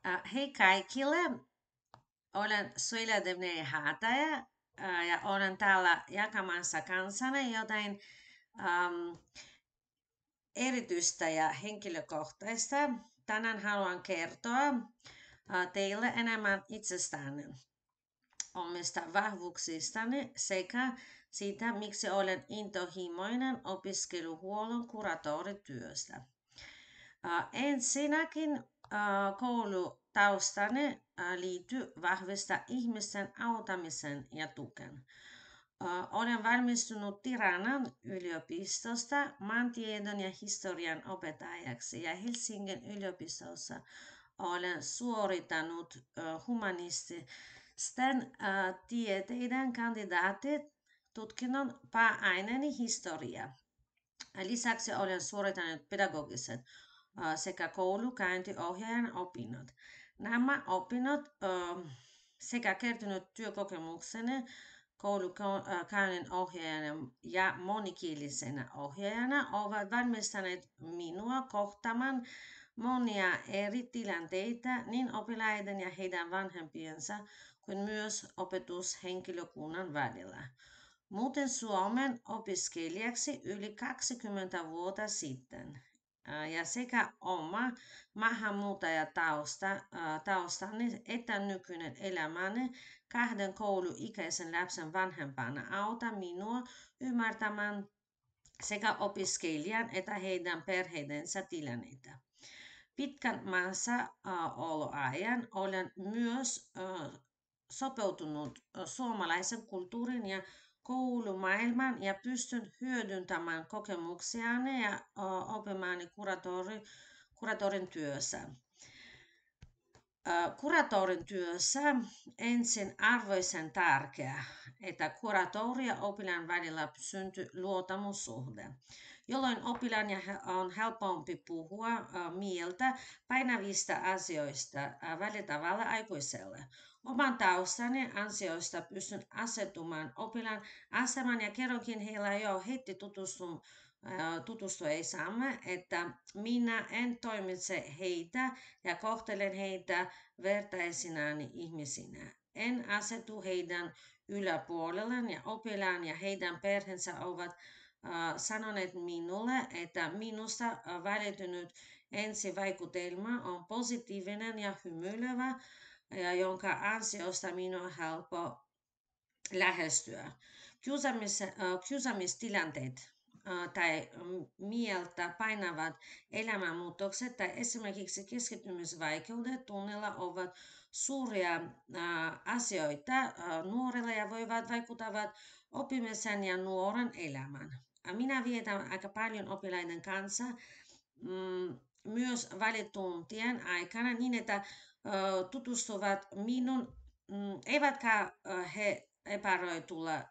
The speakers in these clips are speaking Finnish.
Hei kaikille, olen Suila Devneri Haataja ja olen täällä jakamassa kanssanne jotain ähm, erityistä ja henkilökohtaista. Tänään haluan kertoa teille enemmän itsestäni, omista vahvuuksistani sekä siitä, miksi olen intohimoinen opiskeluhuollon kuraattorityöstä. Ensinnäkin koulutaustani liittyy vahvista ihmisten autamisen ja tuken. Olen valmistunut Tiranan yliopistosta maantiedon ja historian opettajaksi ja Helsingin yliopistossa olen suorittanut humanististen tieteiden kandidaatit tutkinnon pääaineeni historia. Lisäksi olen suorittanut pedagogiset sekä koulukäyntiohjaajan opinnot. Nämä opinnot sekä kertynyt työkokemukseni koulukäynnin ohjaajana ja monikielisenä ohjaajana ovat valmistaneet minua kohtamaan monia eri tilanteita niin oppilaiden ja heidän vanhempiensa kuin myös opetushenkilökunnan välillä. Muuten Suomen opiskelijaksi yli 20 vuotta sitten. Ja sekä oma maahanmuuttajataustani että nykyinen elämäni kahden kouluikäisen lapsen vanhempana auta minua ymmärtämään sekä opiskelijan että heidän perheidensä tilannetta. Pitkän maassa oloajan olen myös sopeutunut suomalaisen kulttuurin ja koulumaailman ja pystyn hyödyntämään kokemuksiani ja oppimaani kuraattorin työssä. Kuraattorin työssä ensin arvoisen tärkeää, että kuraattori ja oppilaan välillä syntyy luottamussuhde, jolloin oppilaan on helpompi puhua mieltä painavista asioista välitavalla aikuiselle. Oman taustani ansioista pystyn asettumaan oppilaan asemaan ja kerronkin heillä jo heti tutustuessamme, että minä en toimitse heitä ja kohtelen heitä vertaisinaan ihmisinä. En asetu heidän yläpuolellaan ja oppilaan ja heidän perheensä ovat sanoneet minulle, että minusta välittynyt ensivaikutelma on positiivinen ja hymyilevä, jonka ansiosta minun on helppo lähestyä. Kiusaamistilanteet tai mieltä painavat elämänmuutokset tai esimerkiksi keskittymisvaikeudet tunnella ovat suuria asioita nuorilla ja voivat vaikuttavat oppimisen ja nuoren elämän. Minä vietän aika paljon oppilaiden kanssa myös välituntien aikana niin, että tutustuvat minun, eivätkä he epäröi tulla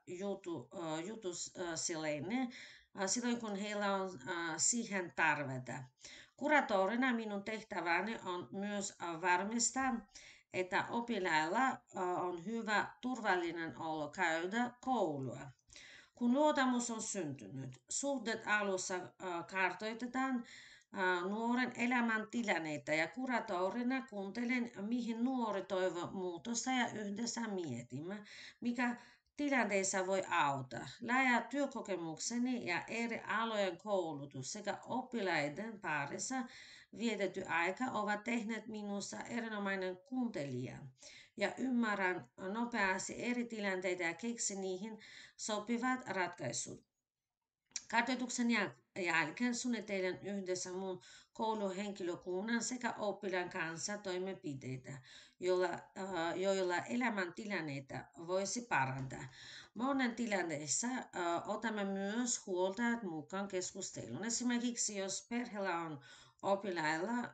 jutusilleni silloin, kun heillä on siihen tarvetta. Kuraattorina minun tehtäväni on myös varmistaa, että oppilailla on hyvä turvallinen olo käydä koulua. Kun luottamus on syntynyt, suhteet alussa kartoitetaan nuoren elämäntilannetta ja kuraattorina kuuntelen, mihin nuori toivoo muutosta ja yhdessä mietimme, mikä tilanteessa voi auttaa. Laaja työkokemukseni ja eri alojen koulutus sekä oppilaiden parissa vietetty aika ovat tehneet minusta erinomainen kuuntelija ja ymmärrän nopeasti eri tilanteita ja keksin niihin sopivat ratkaisut. Kartoituksen jälkeen suunnittelen yhdessä muun kouluhenkilökunnan sekä oppilaan kanssa toimenpiteitä, joilla elämäntilannetta voisi parantaa. Monen tilanteessa otamme myös huoltajat mukaan keskusteluun. Esimerkiksi jos perheellä on oppilailla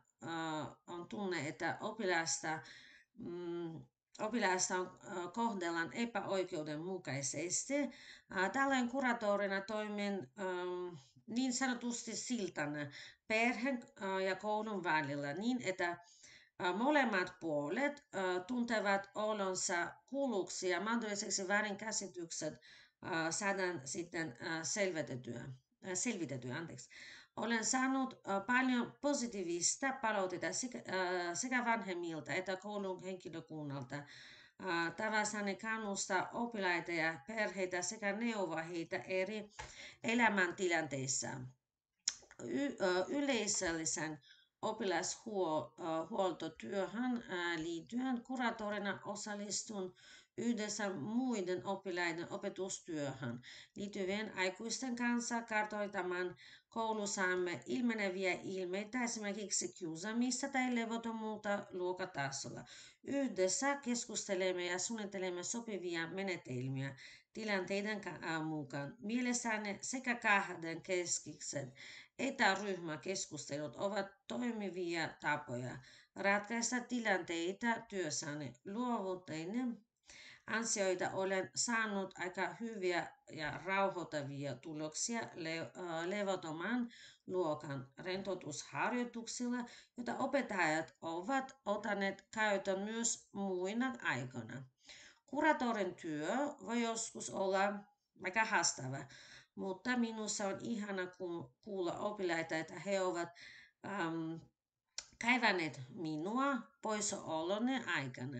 on tunne, että oppilaasta kohdellaan epäoikeudenmukaisesti. Tällöin kuraattorina toimin niin sanotusti siltana perheen ja koulun välillä niin, että molemmat puolet tuntevat olonsa kuulluksi ja mahdolliseksi väärinkäsitykset saadaan sitten selvitettyä. Olen saanut paljon positiivista palautetta sekä vanhemmilta että koulun henkilökunnalta. Tavassani kannustaa oppilaita ja perheitä sekä neuvoa heitä eri elämäntilanteissa. Yleisöllisen oppilashuoltotyöhön liittyen kuraattorina osallistun yhdessä muiden oppilaiden opetustyöhön liittyvien aikuisten kanssa kartoitamaan koulussamme ilmeneviä ilmeitä, esimerkiksi kiusaamista tai levottomuutta luokatasolla. Yhdessä keskustelemme ja suunnittelemme sopivia menetelmiä tilanteiden mukaan. Mielestäni sekä kahden keskikset että ryhmäkeskustelut ovat toimivia tapoja ratkaista tilanteita työssäni. Luovuuteni ansioita olen saanut aika hyviä ja rauhoittavia tuloksia levottoman luokan rentoutusharjoituksilla, joita opettajat ovat ottaneet käyttöön myös muina aikoina. Kuratorin työ voi joskus olla aika haastava, mutta minusta on ihana kuulla oppilaita, että he ovat kaivaneet minua poissaoloni aikana.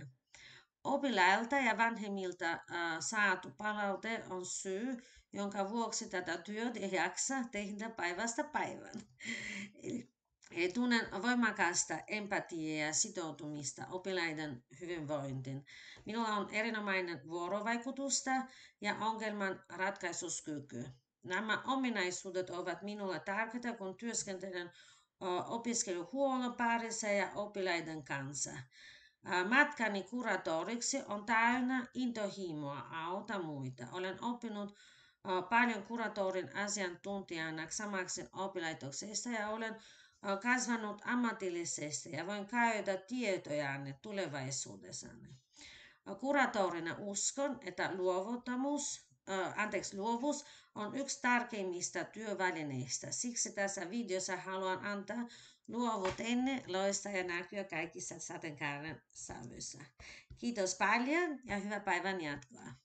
Oppilailta ja vanhemmilta saatu palaute on syy, jonka vuoksi tätä työtä jaksaa tehdä päivästä päivään. Eli tunnen voimakasta empatiaa ja sitoutumista oppilaiden hyvinvointiin. Minulla on erinomainen vuorovaikutusta ja ongelman ratkaisukyky. Nämä ominaisuudet ovat minulle tärkeitä, kun työskentelen opiskeluhuollon parissa ja oppilaiden kanssa. Matkani kuratoriksi on täynnä intohimoa auta muita. Olen oppinut paljon kuratorin asiantuntijana samaksi oppilaitoksesta ja olen kasvanut ammatillisesti ja voin käyttää tietojani tulevaisuudessani. Kuratorina uskon, että luovuus on yksi tärkeimmistä työvälineistä. Siksi tässä videossa haluan antaa luovuutenne loistaa ja näkyä kaikissa sateenkaaren sävyissä. Kiitos paljon ja hyvää päivän jatkoa.